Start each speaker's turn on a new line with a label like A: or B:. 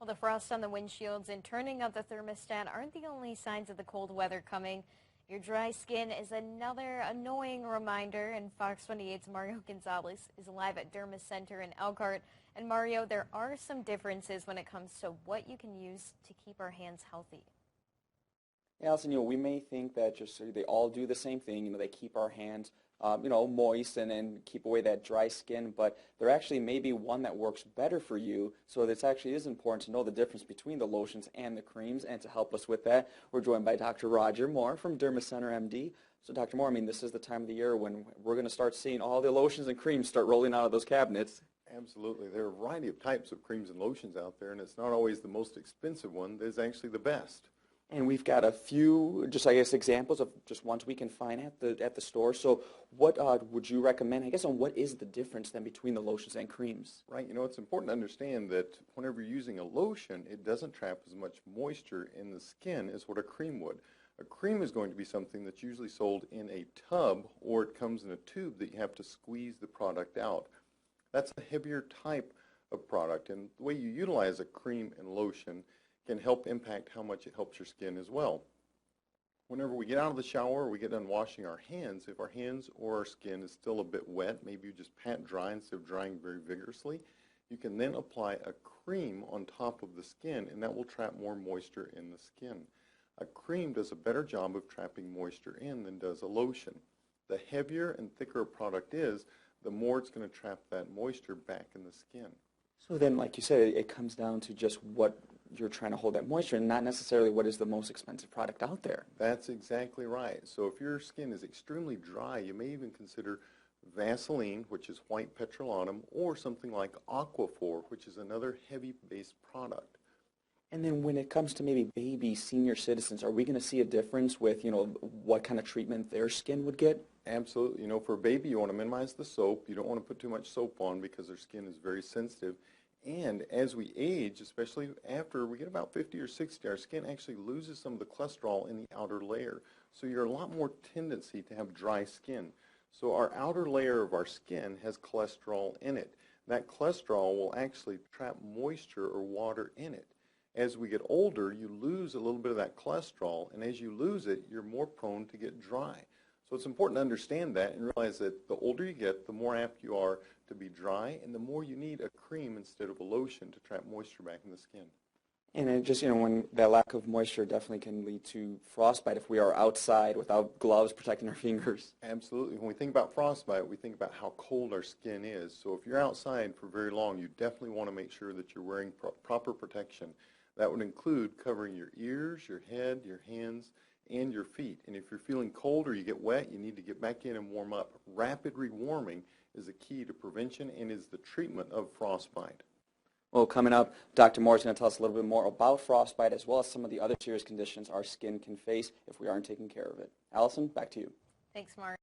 A: Well, the frost on the windshields and turning up the thermostat aren't the only signs of the cold weather coming. Your dry skin is another annoying reminder, and Fox 28's Mario Gonzalez is live at Dermacenter in Elkhart. And Mario, there are some differences when it comes to what you can use to keep our hands healthy.
B: Yeah, Allison, we may think that just they all do the same thing. They keep our hands, moist and keep away that dry skin. But there actually may be one that works better for you. So this actually is important to know the difference between the lotions and the creams. And to help us with that, we're joined by Dr. Roger Moore from DermacenterMD. So, Dr. Moore, this is the time of the year when we're going to start seeing all the lotions and creams start rolling out of those cabinets.
C: Absolutely. There are a variety of types of creams and lotions out there, and it's not always the most expensive one that is actually the best.
B: And we've got a few, examples of just ones we can find at the store. So what would you recommend, on what is the difference then between the lotions and creams?
C: Right. It's important to understand that whenever you're using a lotion, it doesn't trap as much moisture in the skin as what a cream would. A cream is going to be something that's usually sold in a tub, or it comes in a tube that you have to squeeze the product out. That's a heavier type of product, and the way you utilize a cream and lotion can help impact how much it helps your skin as well. Whenever we get out of the shower or we get done washing our hands, if our hands or our skin is still a bit wet, maybe you just pat dry instead of drying very vigorously, you can then apply a cream on top of the skin, and that will trap more moisture in the skin. A cream does a better job of trapping moisture in than does a lotion. The heavier and thicker a product is, the more it's going to trap that moisture back in the skin.
B: So then, like you said, it comes down to just what you're trying to hold that moisture and not necessarily what is the most expensive product out there.
C: That's exactly right. So if your skin is extremely dry, you may even consider Vaseline, which is white petrolatum, or something like Aquaphor, which is another heavy-based product.
B: And then when it comes to maybe baby, senior citizens, are we going to see a difference with, what kind of treatment their skin would get?
C: Absolutely. For a baby, you want to minimize the soap. You don't want to put too much soap on because their skin is very sensitive. And as we age, especially after we get about 50 or 60, our skin actually loses some of the cholesterol in the outer layer. So you're a lot more tendency to have dry skin. So our outer layer of our skin has cholesterol in it. That cholesterol will actually trap moisture or water in it. As we get older, you lose a little bit of that cholesterol, and as you lose it, you're more prone to get dry. So it's important to understand that and realize that the older you get, the more apt you are to be dry, and the more you need a cream instead of a lotion to trap moisture back in the skin.
B: And it just, when that lack of moisture definitely can lead to frostbite if we are outside without gloves protecting our fingers.
C: Absolutely. When we think about frostbite, we think about how cold our skin is. So if you're outside for very long, you definitely want to make sure that you're wearing proper protection. That would include covering your ears, your head, your hands, and your feet. And if you're feeling cold or you get wet, you need to get back in and warm up. Rapid rewarming is a key to prevention and is the treatment of frostbite.
B: Well, coming up, Dr. Moore is going to tell us a little bit more about frostbite as well as some of the other serious conditions our skin can face if we aren't taking care of it. Allison, back to you.
A: Thanks, Mark.